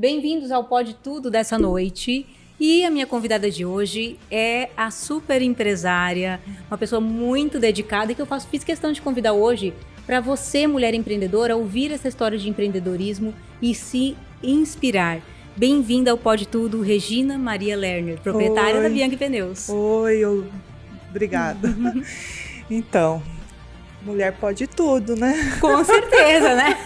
Bem-vindos ao Pode Tudo dessa noite. E a minha convidada de hoje é a super empresária, uma pessoa muito dedicada e que fiz questão de convidar hoje para você, mulher empreendedora, ouvir essa história de empreendedorismo e se inspirar. Bem-vinda ao Pode Tudo, Regina Maria Lerner, proprietária da Bianchi Pneus. Obrigada. Então, mulher pode tudo, né? Com certeza, né?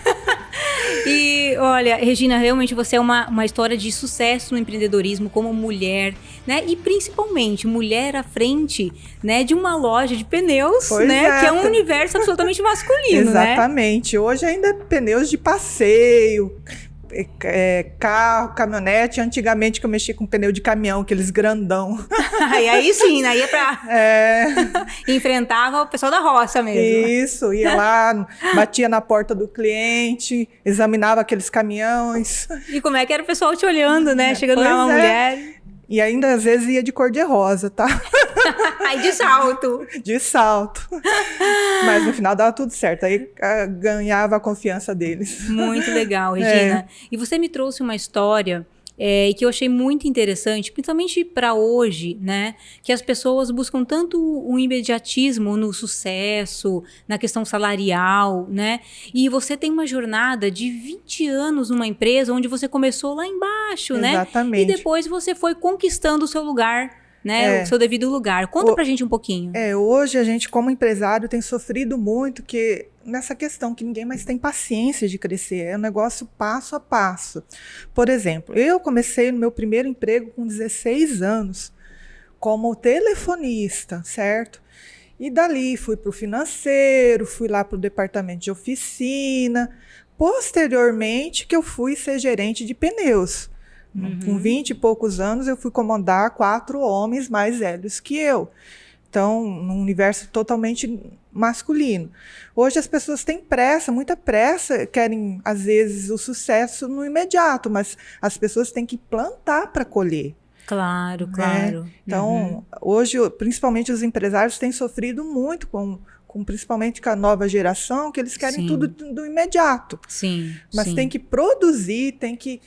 E olha, Regina, realmente você é uma história de sucesso no empreendedorismo como mulher, né? E principalmente mulher à frente, né, de uma loja de pneus, né? Que é um universo absolutamente masculino, Exatamente. Né? Hoje ainda é pneus de passeio, carro, caminhonete. Antigamente que eu mexia com pneu de caminhão, aqueles grandão. E aí sim, aí é pra... Enfrentava o pessoal da roça mesmo. Isso, ia lá, batia na porta do cliente, examinava aqueles caminhões. E como é que era o pessoal te olhando, né? Chegando lá uma mulher... E ainda às vezes ia de cor-de-rosa, tá? Aí de salto. De salto. Mas no final dava tudo certo. Aí ganhava a confiança deles. Muito legal, Regina. E você me trouxe uma história que eu achei muito interessante, principalmente para hoje, né? Que as pessoas buscam tanto o imediatismo no sucesso, na questão salarial, né? E você tem uma jornada de 20 anos numa empresa onde você começou lá embaixo, né? Exatamente. E depois você foi conquistando o seu lugar, né? O seu devido lugar. Conta pra gente um pouquinho. Hoje a gente, como empresário, tem sofrido muito nessa questão que ninguém mais tem paciência de crescer. É um negócio passo a passo. Por exemplo, eu comecei no meu primeiro emprego com 16 anos, como telefonista, certo? E dali fui para o financeiro, fui lá para o departamento de oficina. Posteriormente que eu fui ser gerente de pneus. Com 20 e poucos anos, eu fui comandar 4 homens mais velhos que eu. Então, num universo totalmente masculino. Hoje as pessoas têm pressa, muita pressa, querem, às vezes, o sucesso no imediato, mas as pessoas têm que plantar para colher. Claro, né? Claro. Então, hoje, principalmente os empresários têm sofrido muito principalmente com a nova geração, que eles querem tudo do imediato. Sim. Mas tem que produzir, tem que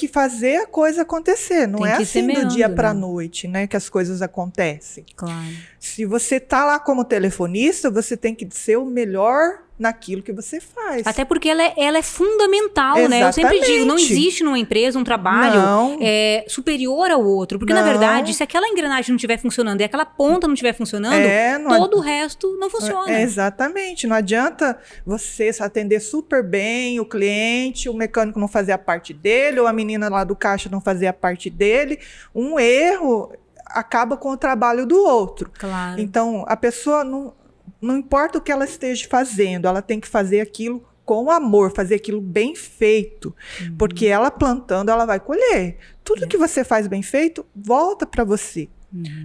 fazer a coisa acontecer. Não é assim semeando, do dia para a noite, né, que as coisas acontecem. Claro. Se você tá lá como telefonista, você tem que ser o melhor naquilo que você faz. Até porque ela é fundamental, Exatamente. né? Eu sempre digo, não existe numa empresa um trabalho superior ao outro. Porque, na verdade, se aquela engrenagem não estiver funcionando e aquela ponta não estiver funcionando, todo o resto não funciona. Exatamente. Não adianta você atender super bem o cliente, o mecânico não fazer a parte dele, ou a menina lá do caixa não fazer a parte dele. Um erro acaba com o trabalho do outro. Claro. Então, a pessoa não importa o que ela esteja fazendo, ela tem que fazer aquilo com amor, fazer aquilo bem feito. Porque ela plantando, ela vai colher. Tudo que você faz bem feito, volta para você.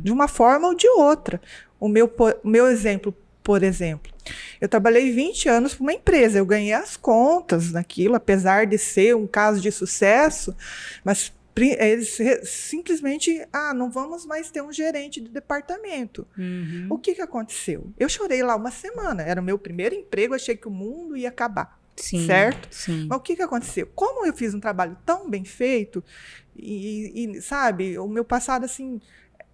De uma forma ou de outra. O meu exemplo, por exemplo, eu trabalhei 20 anos para uma empresa, eu ganhei as contas naquilo, apesar de ser um caso de sucesso, mas eles simplesmente, não vamos mais ter um gerente de departamento. O que aconteceu? Eu chorei lá uma semana, era o meu primeiro emprego, achei que o mundo ia acabar, certo? Sim. Mas o que aconteceu? Como eu fiz um trabalho tão bem feito, e sabe, o meu passado assim,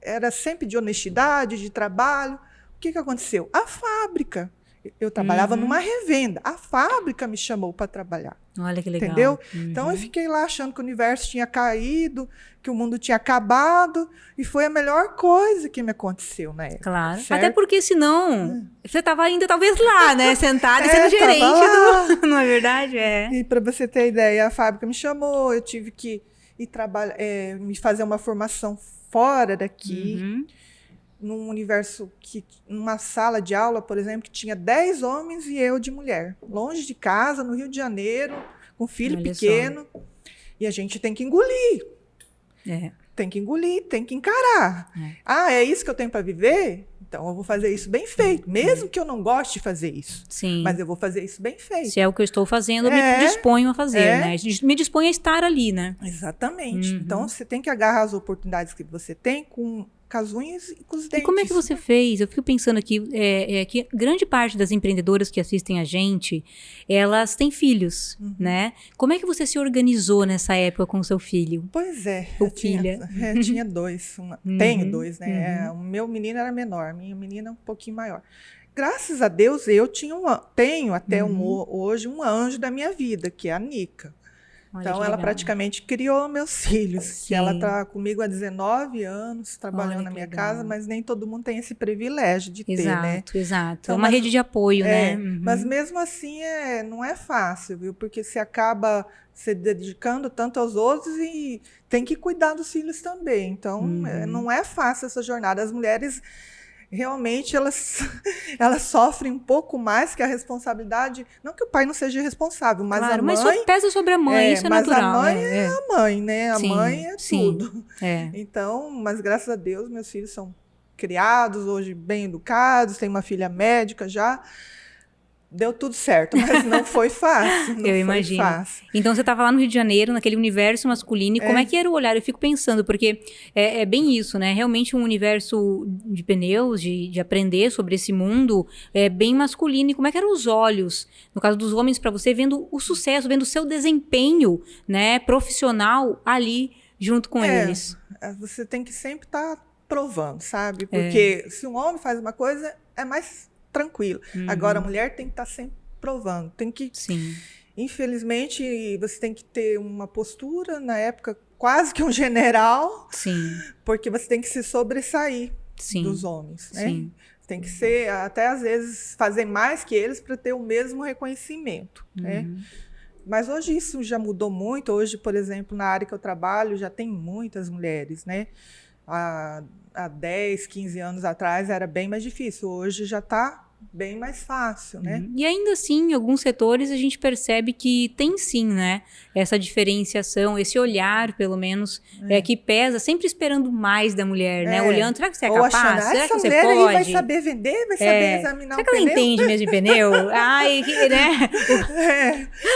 era sempre de honestidade, de trabalho, o que aconteceu? A fábrica. Eu trabalhava numa revenda. A fábrica me chamou para trabalhar. Olha que legal. Entendeu? Então, eu fiquei lá achando que o universo tinha caído, que o mundo tinha acabado, e foi a melhor coisa que me aconteceu na época. Claro. Certo? Até porque, senão, você estava ainda talvez lá, né? Sentada e sendo gerente não é verdade? E para você ter ideia, a fábrica me chamou, eu tive que ir me fazer uma formação fora daqui. Num universo numa sala de aula, por exemplo, que tinha 10 homens e eu de mulher. Longe de casa, no Rio de Janeiro, com filho pequeno. E a gente tem que engolir. Tem que engolir, tem que encarar. É isso que eu tenho para viver? Então eu vou fazer isso bem feito. Mesmo que eu não goste de fazer isso. Sim. Mas eu vou fazer isso bem feito. Se é o que eu estou fazendo, eu me disponho a fazer, né? Me disponho a estar ali, né? Exatamente. Então você tem que agarrar as oportunidades que você tem com com as unhas e com os E dentes. como é que você fez? Eu fico pensando aqui, que grande parte das empreendedoras que assistem a gente, elas têm filhos, né? Como é que você se organizou nessa época com o seu filho? Pois é. Ou filha? Tinha dois. Tenho dois, né? O meu menino era menor, a minha menina um pouquinho maior. Graças a Deus, eu tenho até hoje um anjo da minha vida, que é a Nica. Olha, Então, que ela legal. praticamente criou meus filhos. Sim. Que ela está comigo há 19 anos, trabalhando Olha, na que minha legal. casa, mas nem todo mundo tem esse privilégio de ter, né? Exato, exato. Então, É uma mas- rede de apoio, né? Mas mesmo assim, não é fácil, viu? Porque você acaba se dedicando tanto aos outros e tem que cuidar dos filhos também. Então, não é fácil essa jornada. As mulheres, realmente, elas sofrem um pouco mais que a responsabilidade. Não que o pai não seja responsável, mas Claro, a mãe... mas só pesa sobre a mãe, isso é mas natural. a mãe é a mãe, né? A Sim, mãe é sim. tudo. É. Então, mas graças a Deus, meus filhos são criados, hoje bem educados, tenho uma filha médica já. Deu tudo certo, mas não foi fácil. Não Eu foi imagino. fácil. Então você estava lá no Rio de Janeiro, naquele universo masculino, e como é que era o olhar? Eu fico pensando, porque é bem isso, né? Realmente um universo de pneus, de aprender sobre esse mundo, é bem masculino. E como é que eram os olhos, no caso dos homens, para você, vendo o sucesso, vendo o seu desempenho, né, profissional ali junto com eles? Você tem que sempre estar provando, sabe? Porque se um homem faz uma coisa, é mais tranquilo. Agora, a mulher tem que estar sempre provando. Tem que... Sim. Infelizmente, você tem que ter uma postura, na época, quase que um general, Sim. porque você tem que se sobressair dos homens, né? Sim. Tem que ser, até às vezes, fazer mais que eles para ter o mesmo reconhecimento, né? Mas hoje isso já mudou muito. Hoje, por exemplo, na área que eu trabalho, já tem muitas mulheres, né? Há 10, 15 anos atrás era bem mais difícil. Hoje já está bem mais fácil, né? E ainda assim, em alguns setores, a gente percebe que tem sim, né? Essa diferenciação, esse olhar, pelo menos, que pesa, sempre esperando mais da mulher, né? Olhando, será que você é capaz? Achando, será essa que você mulher pode? aí vai saber vender, vai saber examinar será um que ela pneu? entende mesmo de pneu? Ai, né?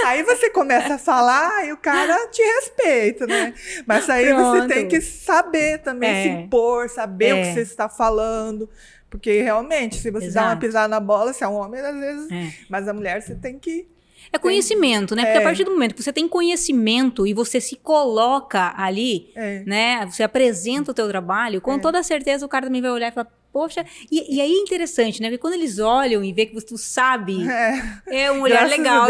Aí você começa a falar e o cara te respeita, né? Mas aí você tem que saber também se impor, saber o que você está falando. Porque realmente, se você dá uma pisada na bola, se é um homem, às vezes... Mas a mulher, você tem que... É conhecimento, né? Porque a partir do momento que você tem conhecimento e você se coloca ali, né? Você apresenta o teu trabalho, com toda certeza o cara também vai olhar e falar, poxa... E aí é interessante, né? Porque quando eles olham e vê que tu sabe, é um olhar legal.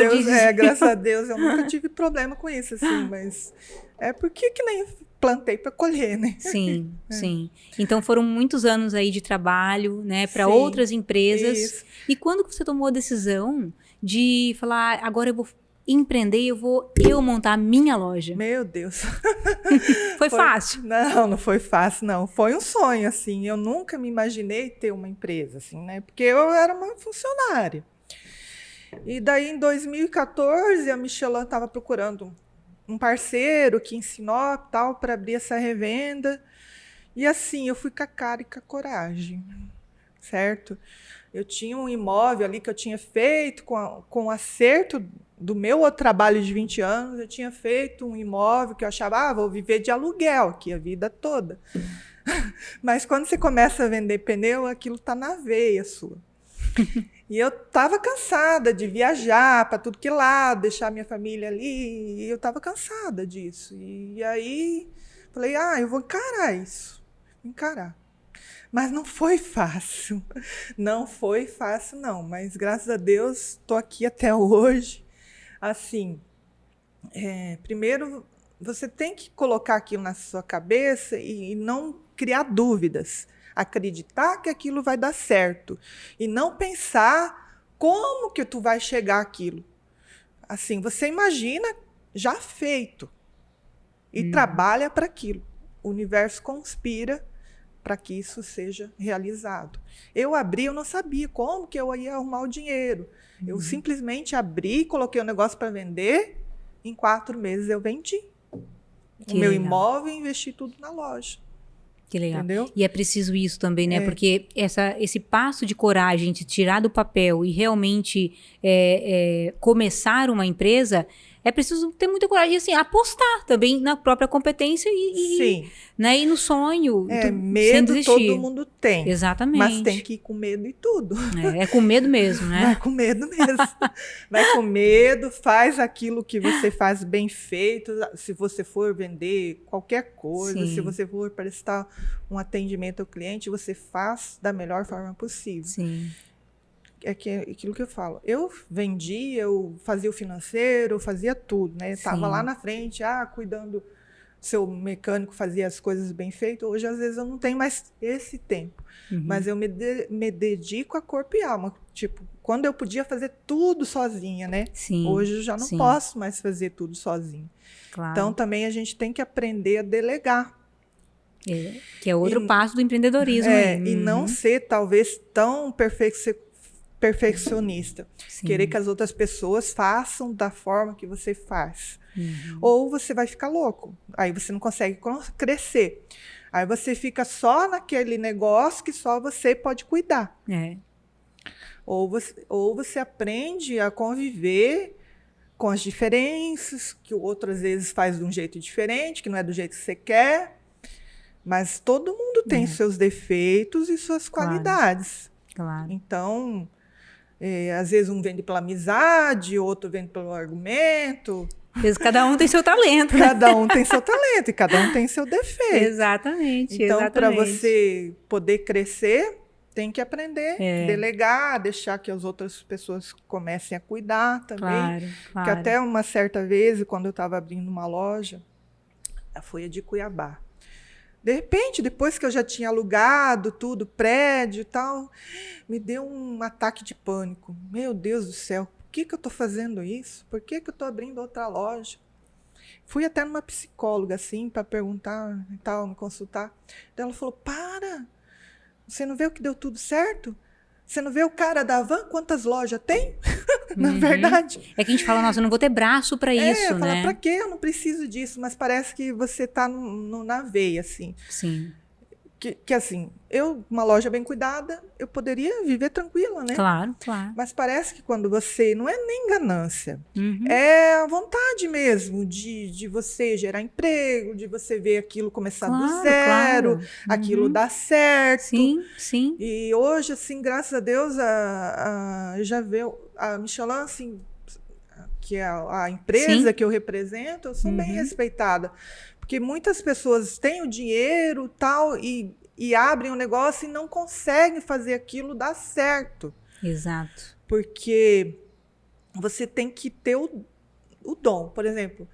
Graças a Deus, eu nunca tive problema com isso, assim, mas... É porque que nem plantei para colher, né? Sim, sim. Então foram muitos anos aí de trabalho, né, para outras empresas. Isso. E quando você tomou a decisão de falar, agora eu vou empreender, eu vou montar a minha loja? Meu Deus. Foi fácil? Não foi fácil, não. Foi um sonho, assim. Eu nunca me imaginei ter uma empresa, assim, né? Porque eu era uma funcionária. E daí, em 2014, a Michelin estava procurando um parceiro aqui em Sinop, tal, para abrir essa revenda. E assim, eu fui com a cara e com a coragem, certo? Eu tinha um imóvel ali que eu tinha feito com o acerto do meu outro trabalho de 20 anos, eu tinha feito um imóvel que eu achava, vou viver de aluguel aqui a vida toda. Mas quando você começa a vender pneu, aquilo está na veia sua. E eu estava cansada de viajar para tudo que lado, deixar minha família ali, e eu estava cansada disso. E aí falei, eu vou encarar isso, encarar. Mas não foi fácil, não foi fácil não, mas graças a Deus estou aqui até hoje. Assim, primeiro você tem que colocar aquilo na sua cabeça e não criar dúvidas. Acreditar que aquilo vai dar certo e não pensar como que tu vai chegar àquilo. Assim, você imagina já feito e trabalha para aquilo. O universo conspira para que isso seja realizado. Eu não sabia como que eu ia arrumar o dinheiro. Eu simplesmente abri, coloquei o negócio para vender, em 4 meses eu vendi. O meu imóvel e investi tudo na loja. Que legal. Entendeu? E é preciso isso também, né? Porque esse passo de coragem de tirar do papel e realmente começar uma empresa é preciso ter muita coragem, assim, apostar também na própria competência Sim. Né, e no sonho. Sem Medo desistir. todo mundo tem. Exatamente. Mas tem que ir com medo e tudo. É com medo mesmo, né? Vai com medo mesmo. Vai com medo, faz aquilo que você faz bem feito. Se você for vender qualquer coisa, Sim. se você for prestar um atendimento ao cliente, você faz da melhor forma possível. Sim. É aquilo que eu falo. Eu vendia, eu fazia o financeiro, eu fazia tudo, né? Estava lá na frente, cuidando, seu mecânico fazia as coisas bem feitas. Hoje, às vezes, eu não tenho mais esse tempo. Mas eu me dedico a corpo e alma. Tipo, quando eu podia fazer tudo sozinha, né? Sim. Hoje eu já não posso mais fazer tudo sozinha. Claro. Então, também a gente tem que aprender a delegar. Que é outro passo do empreendedorismo. E não ser, talvez, tão perfeccionista. Sim. Querer que as outras pessoas façam da forma que você faz. Ou você vai ficar louco. Aí você não consegue crescer. Aí você fica só naquele negócio que só você pode cuidar. Ou você aprende a conviver com as diferenças, que o outro às vezes faz de um jeito diferente, que não é do jeito que você quer. Mas todo mundo tem seus defeitos e suas qualidades. Claro. Então, às vezes um vende pela amizade, outro vende pelo argumento. Cada um tem seu talento. Cada um tem seu talento e cada um tem seu defeito. Exatamente. Então, para você poder crescer, tem que aprender, delegar, deixar que as outras pessoas comecem a cuidar também. Claro. Porque até uma certa vez, quando eu estava abrindo uma loja, a Folha de Cuiabá. De repente, depois que eu já tinha alugado tudo, prédio e tal, me deu um ataque de pânico. Meu Deus do céu, por que eu estou fazendo isso? Por que eu estou abrindo outra loja? Fui até numa psicóloga, assim, para perguntar e tal, me consultar. Daí ela falou, você não vê o que deu tudo certo? Você não vê o cara da van, quantas lojas tem? Na verdade. É que a gente fala, nossa, eu não vou ter braço para isso, né? Fala, pra quê? Eu não preciso disso. Mas parece que você tá na veia, assim. Sim. Que assim, uma loja bem cuidada, eu poderia viver tranquila, né? Claro. Mas parece que quando você, não é nem ganância, é a vontade mesmo de você gerar emprego, de você ver aquilo começar do zero, aquilo dar certo. Sim. E hoje, assim, graças a Deus, eu já vejo a Michelin, assim, que é a empresa que eu represento, eu sou bem respeitada. Porque muitas pessoas têm o dinheiro tal, e abrem um negócio e não conseguem fazer aquilo dar certo. Exato. Porque você tem que ter o dom. Por exemplo,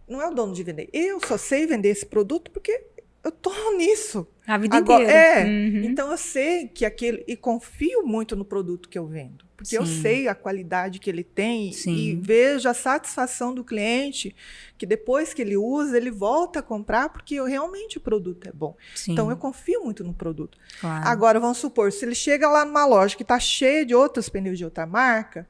não é o dom de vender. Eu só sei vender esse produto porque eu estou nisso. A vida inteira. Então eu sei que e confio muito no produto que eu vendo. Porque eu sei a qualidade que ele tem e vejo a satisfação do cliente, que depois que ele usa, ele volta a comprar, porque realmente o produto é bom. Então eu confio muito no produto. Claro. Agora, vamos supor, se ele chega lá numa loja que está cheia de outros pneus de outra marca,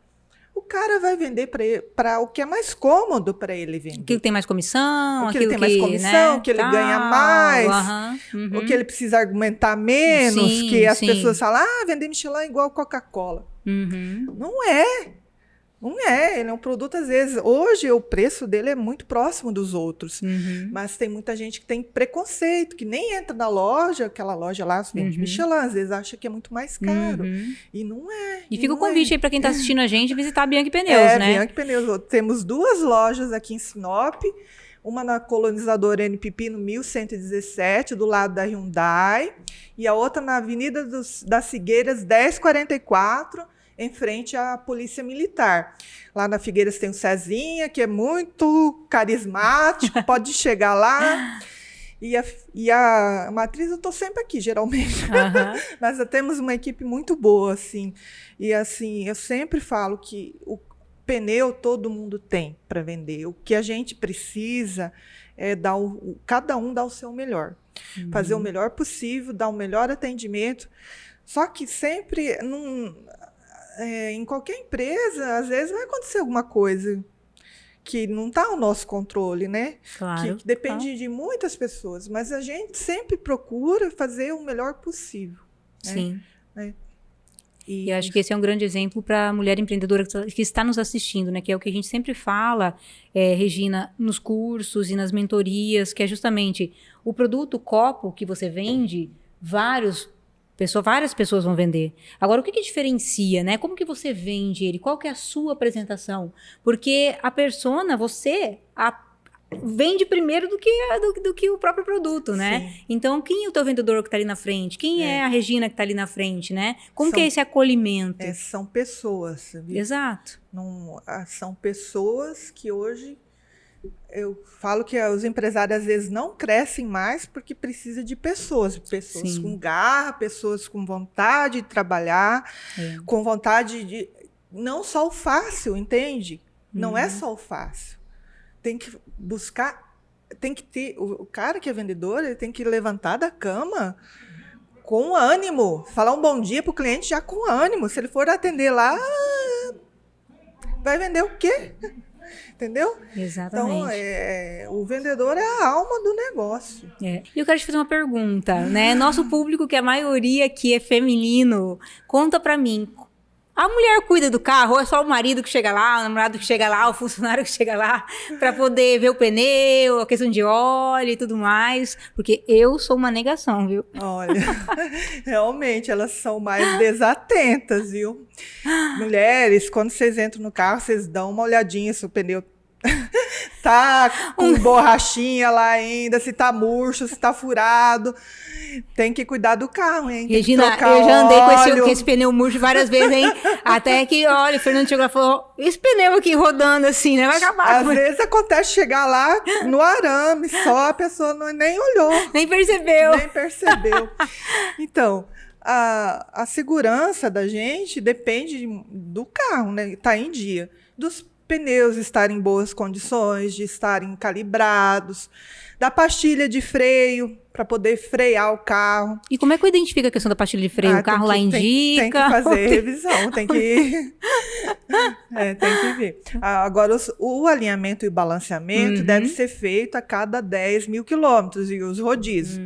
o cara vai vender para o que é mais cômodo para ele vender. Aquilo que tem mais comissão, aquilo que tem mais comissão, né, que ele ganha mais, o que ele precisa argumentar menos, que as pessoas falam, vender Michelin é igual Coca-Cola. Não é. Ele é um produto, às vezes, hoje o preço dele é muito próximo dos outros, mas tem muita gente que tem preconceito, que nem entra na loja, aquela loja lá vende Michelin, às vezes acha que é muito mais caro, e não é. E fica o convite aí para quem está assistindo a gente visitar a Bianchi Pneus, né? Bianchi Pneus, temos 2 lojas aqui em Sinop, uma na Colonizadora NPP, no 1117, do lado da Hyundai, e a outra na Avenida das Figueiras, 1044, em frente à Polícia Militar. Lá na Figueiras tem o Cezinha, que é muito carismático, pode chegar lá. E a matriz, eu estou sempre aqui, geralmente. Mas temos uma equipe muito boa, assim. E, assim, eu sempre falo que o pneu todo mundo tem para vender. O que a gente precisa é cada um dar o seu melhor. Fazer o melhor possível, dar o melhor atendimento. Só que sempre, em qualquer empresa, às vezes vai acontecer alguma coisa que não está ao nosso controle, né? Claro. Que depende de muitas pessoas. Mas a gente sempre procura fazer o melhor possível. Sim. Né? E eu acho que esse é um grande exemplo para a mulher empreendedora que está nos assistindo, né? Que é o que a gente sempre fala, Regina, nos cursos e nas mentorias, que é justamente o produto, o copo que você vende, várias pessoas vão vender. Agora, o que diferencia, né? Como que você vende ele? Qual que é a sua apresentação? Porque a persona, vende primeiro do que o próprio produto, né? Sim. Então, quem é o teu vendedor que está ali na frente? Quem é a Regina que está ali na frente, né? Como que é esse acolhimento? São pessoas, viu? Exato. São pessoas que hoje, eu falo que os empresários às vezes não crescem mais porque precisa de pessoas Sim. com garra, pessoas com vontade de trabalhar, com vontade de... Não só o fácil, entende? Não é só o fácil. Tem que buscar, tem que ter... O cara que é vendedor, ele tem que levantar da cama com ânimo, falar um bom dia para o cliente já com ânimo. Se ele for atender lá, vai vender o quê? Entendeu? Exatamente. Então, o vendedor é a alma do negócio. E eu quero te fazer uma pergunta, né? Nosso público, que a maioria aqui é feminino, conta pra mim. A mulher cuida do carro ou é só o marido que chega lá, o namorado que chega lá, o funcionário que chega lá para poder ver o pneu, a questão de óleo e tudo mais? Porque eu sou uma negação, viu? Olha, realmente elas são mais desatentas, viu? Mulheres, quando vocês entram no carro, vocês dão uma olhadinha se o pneu tá com borrachinha lá ainda, se tá murcho, se tá furado. Tem que cuidar do carro, hein? Tem Regina, que trocar eu já andei óleo. com esse pneu murcho várias vezes, hein? Até que, olha, o Fernando chegou lá e falou, esse pneu aqui rodando assim, né? Vai acabar. Às vezes acontece chegar lá no arame, só a pessoa nem olhou. Nem percebeu. Nem percebeu. Então, a segurança da gente depende do carro, né? Tá em dia. Dos pneus estarem em boas condições, de estarem calibrados, da pastilha de freio, para poder frear o carro. E como é que eu identifico a questão da pastilha de freio? O carro lá indica? Tem que fazer revisão, tem que... tem que ver. Agora, o alinhamento e o balanceamento deve ser feito a cada 10 mil quilômetros, e os rodízios.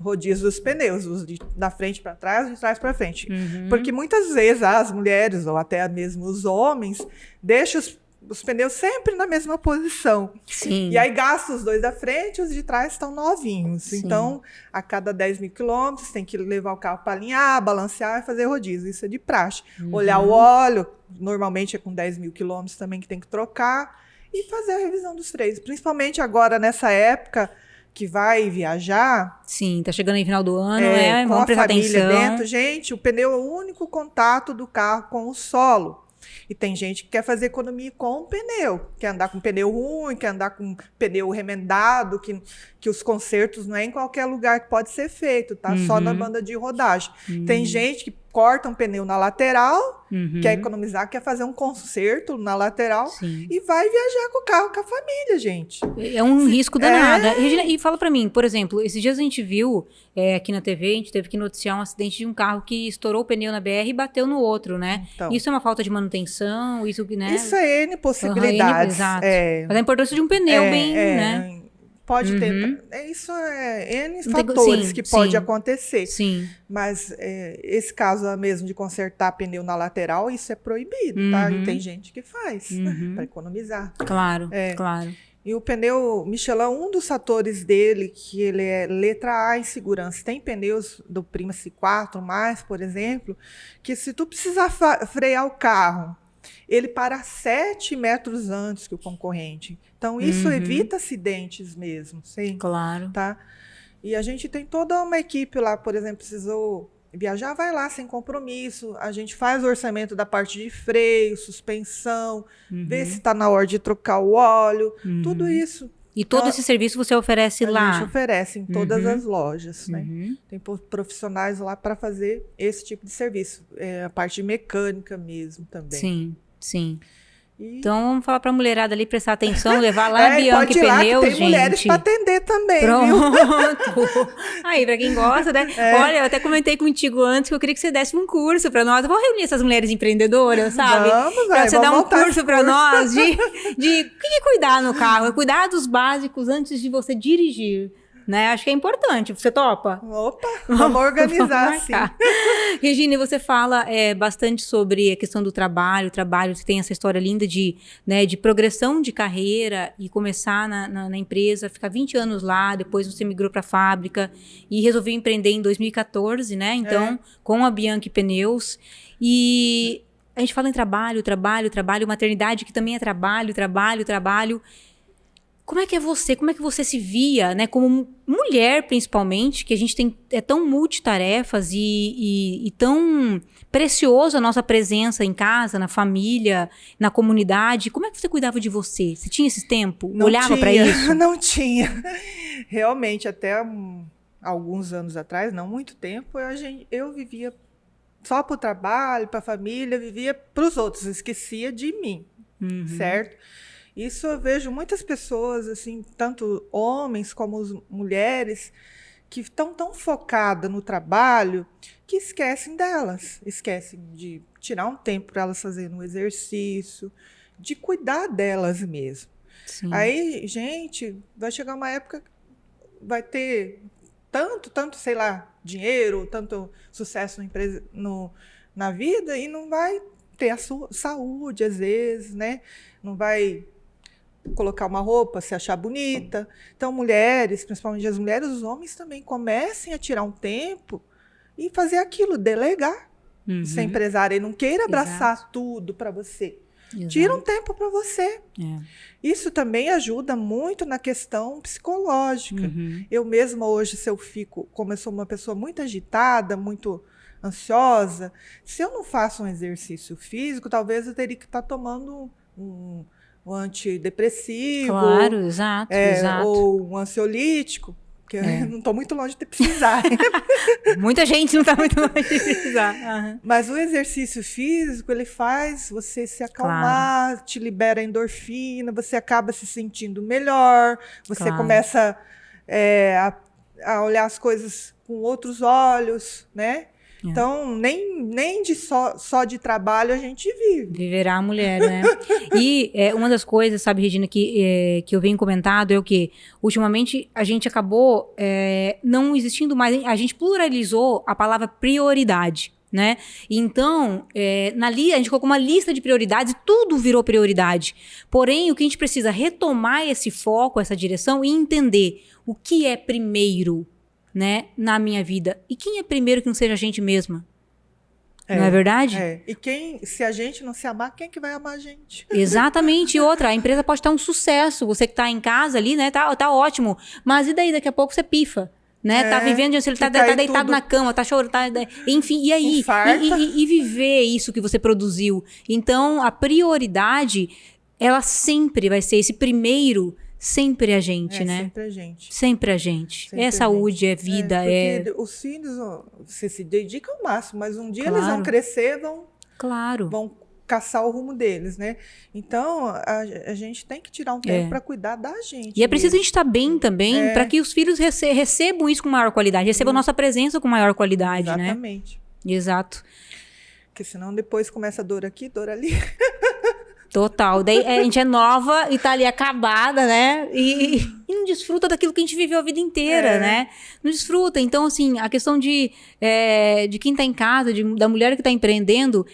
Rodízios dos pneus, os da frente para trás, de trás para frente. Porque muitas vezes as mulheres, ou até mesmo os homens, deixam os pneus sempre na mesma posição. Sim. E aí gasta os dois da frente, os de trás estão novinhos. Sim. Então, a cada 10 mil quilômetros, tem que levar o carro para alinhar, balancear e fazer rodízio. Isso é de praxe. Olhar o óleo, normalmente é com 10 mil quilômetros também que tem que trocar. E fazer a revisão dos freios. Principalmente agora, nessa época que vai viajar. Sim, tá chegando aí final do ano, com vamos a prestar família atenção. dentro. Gente, o pneu é o único contato do carro com o solo. E tem gente que quer fazer economia com o pneu. Quer andar com pneu ruim, quer andar com pneu remendado, que os consertos não é em qualquer lugar que pode ser feito, tá? Só na banda de rodagem. Tem gente que corta um pneu na lateral, quer economizar, quer fazer um conserto na lateral. Sim. E vai viajar com o carro com a família, gente. É um risco danado. Regina, e fala pra mim, por exemplo, esses dias a gente viu aqui na TV, a gente teve que noticiar um acidente de um carro que estourou o pneu na BR e bateu no outro, né? Então, isso é uma falta de manutenção, isso, né? Isso é N possibilidades. Exato. Mas a importância de um pneu né? Pode ter. Isso é N fatores que pode acontecer. Sim. Mas esse caso mesmo de consertar pneu na lateral, isso é proibido, tá? E tem gente que faz para economizar. Claro, claro. E o pneu Michelin, um dos fatores dele, que ele é letra A em segurança. Tem pneus do Prima C4+, por exemplo, que se tu precisar frear o carro, ele para 7 metros antes que o concorrente. Então, isso evita acidentes mesmo. Sim, claro. Tá? E a gente tem toda uma equipe lá, por exemplo, precisou viajar, vai lá sem compromisso. A gente faz o orçamento da parte de freio, suspensão, vê se está na hora de trocar o óleo, tudo isso. E todo esse serviço você oferece lá? A gente oferece em todas as lojas, né? Tem profissionais lá para fazer esse tipo de serviço. A parte de mecânica mesmo também. Sim, sim. Então, vamos falar pra mulherada ali, prestar atenção, levar lá a Bianchi pode ir lá, Pneus, tem gente. mulheres para atender também, Pronto. Aí, pra quem gosta, né? Olha, eu até comentei contigo antes que eu queria que você desse um curso pra nós. Vamos reunir essas mulheres empreendedoras, sabe? Pra você dar um curso pra nós de o que cuidar no carro. Cuidar dos básicos antes de você dirigir. né? Acho que é importante. Você topa? Opa, vamos organizar, sim. Regina, você fala bastante sobre a questão do trabalho. Você tem essa história linda de progressão de carreira e começar na empresa, ficar 20 anos lá, depois você migrou para a fábrica e resolveu empreender em 2014, né? Então, com a Bianchi Pneus. E a gente fala em trabalho, maternidade, que também é trabalho. Como é que é você? Como é que você se via, né? Como mulher, principalmente, que a gente é tão multitarefas e tão precioso a nossa presença em casa, na família, na comunidade. Como é que você cuidava de você? Você tinha esse tempo? Olhava para isso? Não tinha. Realmente, até alguns anos atrás, não muito tempo, eu vivia só para o trabalho, para a família, vivia para os outros, esquecia de mim, certo? Isso eu vejo muitas pessoas, assim, tanto homens como mulheres, que estão tão focadas no trabalho que esquecem delas. Esquecem de tirar um tempo para elas fazerem um exercício, de cuidar delas mesmo. Sim. Aí, gente, vai chegar uma época que vai ter tanto, sei lá, dinheiro, tanto sucesso na vida e não vai ter a sua saúde, às vezes, né? Não vai colocar uma roupa, se achar bonita. Então, mulheres, principalmente as mulheres, os homens também comecem a tirar um tempo e fazer aquilo, delegar. Ser empresária e não queira abraçar tudo para você. Exato. Tira um tempo para você. Isso também ajuda muito na questão psicológica. Eu mesma hoje, como eu sou uma pessoa muito agitada, muito ansiosa, se eu não faço um exercício físico, talvez eu teria que estar tomando um antidepressivo. Claro, exato. Ou um ansiolítico, porque eu não estou muito longe de precisar. Muita gente não está muito longe de precisar. Mas o exercício físico, ele faz você se acalmar, te libera endorfina, você acaba se sentindo melhor, você começa a olhar as coisas com outros olhos, né? Então, nem só de trabalho a gente vive. Viverá a mulher, né? E uma das coisas, sabe, Regina, que eu venho comentado é o quê? Ultimamente, a gente acabou não existindo mais, a gente pluralizou a palavra prioridade, né? Então, a gente colocou uma lista de prioridades e tudo virou prioridade. Porém, o que a gente precisa é retomar esse foco, essa direção e entender o que é primeiro, né, na minha vida. E quem é primeiro que não seja a gente mesma? Não é verdade? E se a gente não se amar, quem é que vai amar a gente? Exatamente. E outra, a empresa pode estar um sucesso. Você que está em casa ali, né, tá ótimo. Mas e daí? Daqui a pouco você pifa. Né? Tá vivendo, ele tá deitado tudo na cama, tá chorando, enfim, e aí? E viver isso que você produziu. Então, a prioridade, ela sempre vai ser esse primeiro. Sempre a gente, né? Sempre a gente. Sempre a gente. Sempre saúde, é vida, porque os filhos, você se dedica ao máximo, mas um dia eles vão crescer, vão caçar o rumo deles, né? Então, a gente tem que tirar um tempo para cuidar da gente. E é preciso a gente estar bem também, para que os filhos recebam isso com maior qualidade, recebam a nossa presença com maior qualidade, né? Exatamente. Exato. Porque senão depois começa dor aqui, dor ali. Total. Daí a gente é nova e tá ali acabada, né? E não desfruta daquilo que a gente viveu a vida inteira, né? Não desfruta. Então, assim, a questão de quem tá em casa, da mulher que tá empreendendo,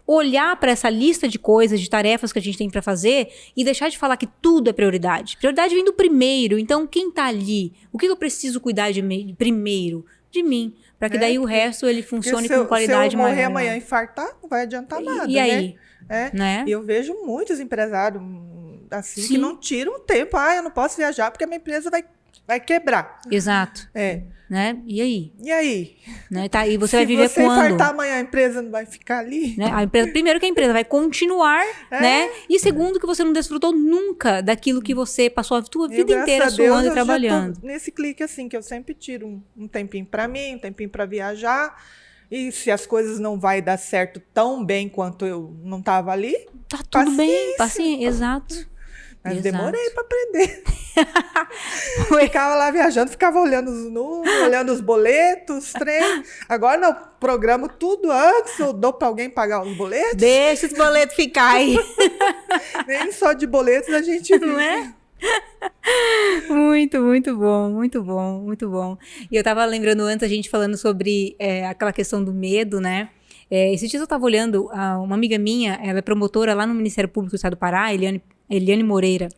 olhar para essa lista de coisas, de tarefas que a gente tem para fazer e deixar de falar que tudo é prioridade. Prioridade vem do primeiro. Então, quem tá ali? O que eu preciso cuidar primeiro? De mim. Para que daí o resto ele funcione com qualidade maior. Se eu morrer amanhã e infartar, não vai adiantar nada, e aí? Né? E eu vejo muitos empresários assim que não tiram tempo. Eu não posso viajar porque a minha empresa vai quebrar. Exato. Né? E aí? E aí? Né? Tá, e você vai viver quando? Se você infartar amanhã, a empresa não vai ficar ali? Né? Primeiro que a empresa vai continuar, né? E segundo que você não desfrutou nunca daquilo que você passou a sua vida inteira suando e trabalhando. Já tô nesse clique assim, que eu sempre tiro um tempinho para mim, um tempinho para viajar. E se as coisas não vai dar certo tão bem quanto eu não estava ali, tá tudo bem, paciência, exato. Mas demorei para aprender. Ficava lá viajando, ficava olhando os números, olhando os boletos, trem. Agora não, programo tudo antes, eu dou para alguém pagar os boletos. Deixa os boletos ficar aí. Nem só de boletos a gente vive. Não é? Muito bom, muito bom, muito bom. E eu tava lembrando antes, a gente falando sobre aquela questão do medo, né? Esses dias eu tava olhando, uma amiga minha, ela é promotora lá no Ministério Público do Estado do Pará, Eliane Moreira.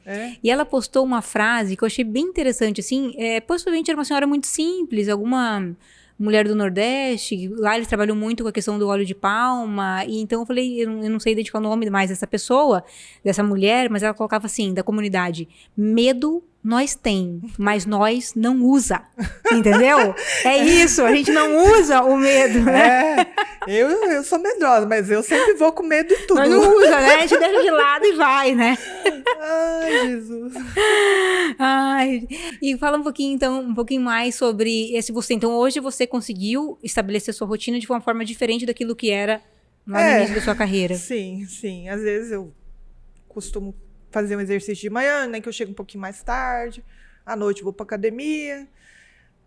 E ela postou uma frase que eu achei bem interessante, assim, possivelmente era uma senhora muito simples, alguma mulher do Nordeste, lá eles trabalham muito com a questão do óleo de palma, e então eu falei, eu não sei identificar o nome mais dessa pessoa, dessa mulher, mas ela colocava assim, da comunidade, medo nós tem, mas nós não usa, entendeu? É isso, a gente não usa o medo, né? Eu sou medrosa, mas eu sempre vou com medo de tudo. Nós não usa, né? A gente deixa de lado e vai, né? Ai, Jesus. Ai, e fala um pouquinho, então, um pouquinho mais sobre esse você. Então, hoje você conseguiu estabelecer sua rotina de uma forma diferente daquilo que era lá no início da sua carreira. Sim, sim. Às vezes eu costumo fazer um exercício de manhã, nem que eu chego um pouquinho mais tarde. À noite eu vou pra academia.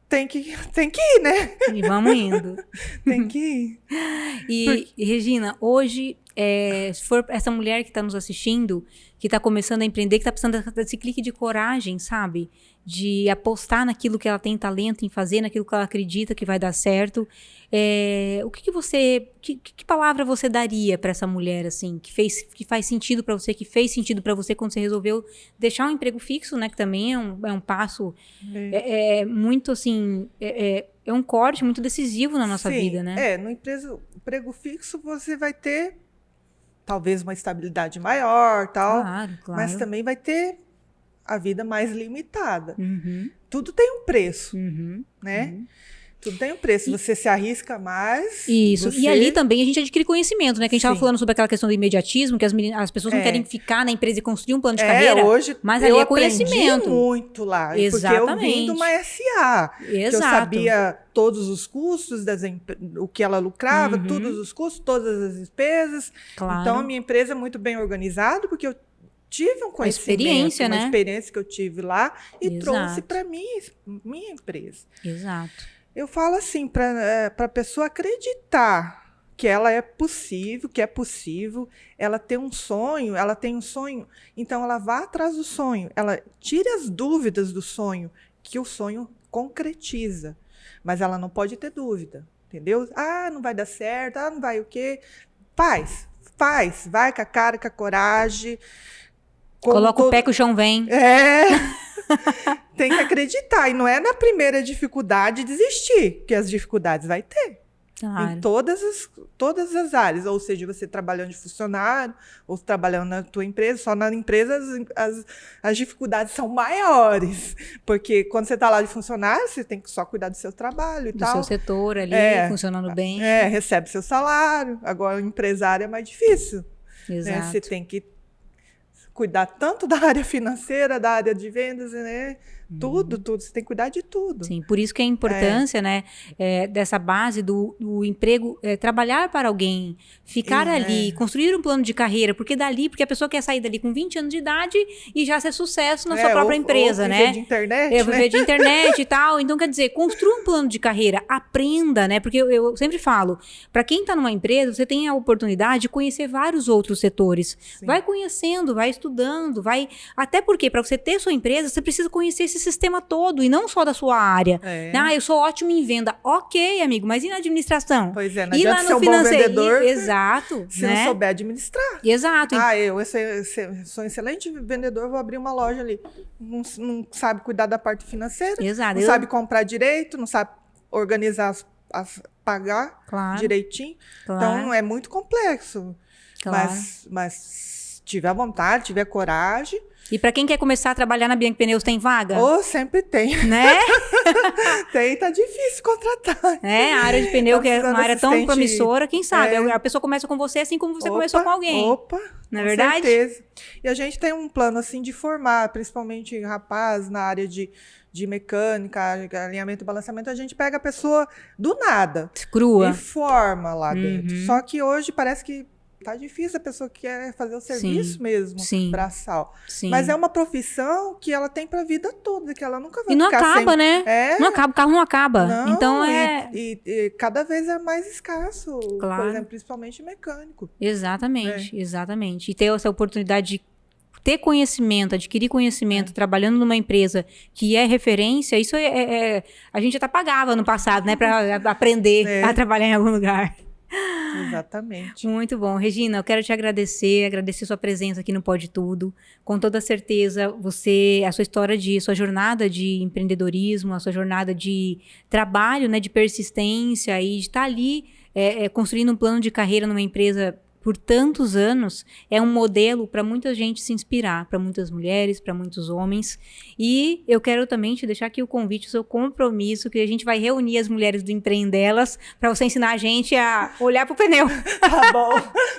Tem que ir, né? E vamos indo. Tem que ir. E Regina, hoje, se for essa mulher que está nos assistindo, que está começando a empreender, que está precisando desse clique de coragem, sabe? De apostar naquilo que ela tem talento em fazer, naquilo que ela acredita que vai dar certo. O que você, que palavra você daria para essa mulher, assim, que faz sentido para você, que fez sentido para você quando você resolveu deixar um emprego fixo, né? Que também é um passo muito, assim, é um corte muito decisivo na nossa vida, né? No emprego fixo você vai ter talvez uma estabilidade maior, tal, claro. Mas também vai ter a vida mais limitada. Uhum. Tudo tem um preço, né? Uhum. Tudo tem um preço. Você se arrisca mais. Isso. E ali também a gente adquire conhecimento, né? Que a gente estava falando sobre aquela questão do imediatismo, que as pessoas não querem ficar na empresa e construir um plano de carreira. Hoje mas ali é conhecimento. Muito lá. Exatamente. Porque eu vim de uma SA. Exato. Que eu sabia todos os custos, o que ela lucrava, todos os custos, todas as despesas. Claro. Então, a minha empresa é muito bem organizada, porque eu tive um conhecimento, uma experiência que eu tive lá e trouxe para minha empresa. Exato. Eu falo assim, para a pessoa acreditar que ela é possível, ela tem um sonho, então ela vá atrás do sonho, ela tire as dúvidas do sonho, que o sonho concretiza, mas ela não pode ter dúvida, entendeu? Não vai dar certo, não vai o quê? Faz, vai com a cara, com a coragem. Coloca o pé que o chão vem. Tem que acreditar. E não é na primeira dificuldade desistir, que as dificuldades vai ter. Claro. Em todas as áreas. Ou seja, você trabalhando de funcionário, ou trabalhando na tua empresa. Só na empresa as dificuldades são maiores. Porque quando você está lá de funcionário, você tem que só cuidar do seu trabalho e tal. Do seu setor ali, funcionando bem. Recebe seu salário. Agora, o empresário é mais difícil. Exato. Né? Você tem que cuidar tanto da área financeira, da área de vendas, né? Tudo. Você tem que cuidar de tudo. Sim, por isso que a importância, né, dessa base do emprego, trabalhar para alguém, ficar ali, construir um plano de carreira, porque a pessoa quer sair dali com 20 anos de idade e já ser sucesso na sua própria empresa, né? Viver de internet, viver de internet e tal. Então, quer dizer, construa um plano de carreira, aprenda, né? Porque eu sempre falo, para quem está numa empresa, você tem a oportunidade de conhecer vários outros setores. Sim. Vai conhecendo, vai estudando, até porque para você ter sua empresa, você precisa conhecer esse sistema todo e não só da sua área. Eu sou ótimo em venda. Ok, amigo, mas e na administração? Pois é, não e adianta lá no ser um bom vendedor. Exato. Se não souber administrar. Exato. Eu sou um excelente vendedor, vou abrir uma loja ali. Não sabe cuidar da parte financeira. Exato. Não sabe comprar direito, não sabe organizar, pagar direitinho. Claro. Então, é muito complexo. Claro. Mas tiver vontade, tiver coragem. E para quem quer começar a trabalhar na Bianchi Pneus, tem vaga? Sempre tem. Né? Tá difícil contratar. A área de pneu, que é uma área tão promissora, quem sabe? A pessoa começa com você assim como você começou com alguém. Não é verdade? Com certeza. E a gente tem um plano assim de formar, principalmente rapaz, na área de mecânica, alinhamento e balanceamento, a gente pega a pessoa do nada. Crua. E forma lá dentro. Só que hoje parece que tá difícil, a pessoa quer fazer o serviço mesmo, braçal. Sim. Mas é uma profissão que ela tem pra vida toda, que ela nunca vai ficar sem... E não acaba, né? Não acaba, o carro não acaba. Não, então E cada vez é mais escasso, por exemplo, principalmente mecânico. Exatamente. E ter essa oportunidade de ter conhecimento, adquirir conhecimento, trabalhando numa empresa que é referência, isso a gente até pagava no passado, né? Para aprender a trabalhar em algum lugar. Exatamente. Muito bom. Regina, eu quero te agradecer sua presença aqui no Pode Tudo. Com toda certeza, a sua história sua jornada de empreendedorismo, a sua jornada de trabalho, né, de persistência e de estar ali construindo um plano de carreira numa empresa por tantos anos, é um modelo para muita gente se inspirar, para muitas mulheres, para muitos homens. E eu quero também te deixar aqui o convite, o seu compromisso, que a gente vai reunir as mulheres do Empreendelas para você ensinar a gente a olhar para o pneu. Tá bom.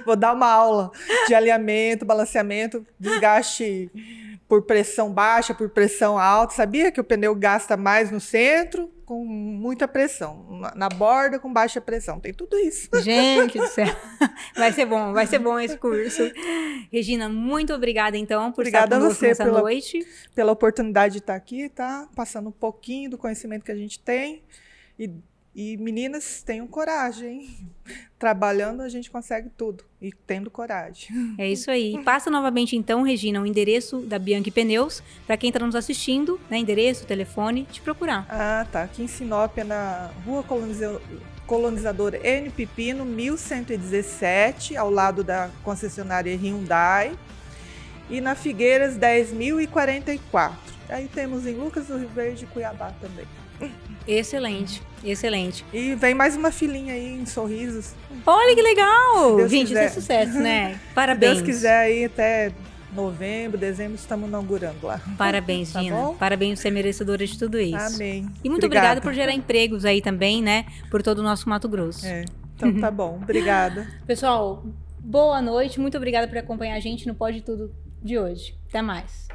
Vou dar uma aula de alinhamento, balanceamento, desgaste por pressão baixa, por pressão alta. Sabia que o pneu gasta mais no centro, com muita pressão, na borda com baixa pressão, tem tudo isso. Gente do céu, vai ser bom esse curso. Regina, muito obrigada então por estar conosco nessa noite. Pela oportunidade de estar aqui, tá? Passando um pouquinho do conhecimento que a gente tem e meninas, tenham coragem, hein? Trabalhando a gente consegue tudo e tendo coragem. É isso aí. Passa novamente então, Regina, o endereço da Bianchi Pneus, para quem está nos assistindo, né? Endereço, telefone, te procurar. Ah, tá. Aqui em Sinop, é na Rua Colonizador N. Pipino, 1117, ao lado da concessionária Hyundai. E na Figueiras, 10.044. Aí temos em Lucas do Rio Verde e Cuiabá também. Excelente, excelente. E vem mais uma filhinha aí em Sorrisos. Olha que legal! Gente, quiser. isso é sucesso, né? Parabéns. Se Deus quiser aí até novembro, dezembro, estamos inaugurando lá. Parabéns, tá Gina. bom? Parabéns por ser merecedora de tudo isso. Amém. E muito obrigada por gerar empregos aí também, né? Por todo o nosso Mato Grosso. Então tá bom. Obrigada. Pessoal, boa noite. Muito obrigada por acompanhar a gente no Pode Tudo de hoje. Até mais.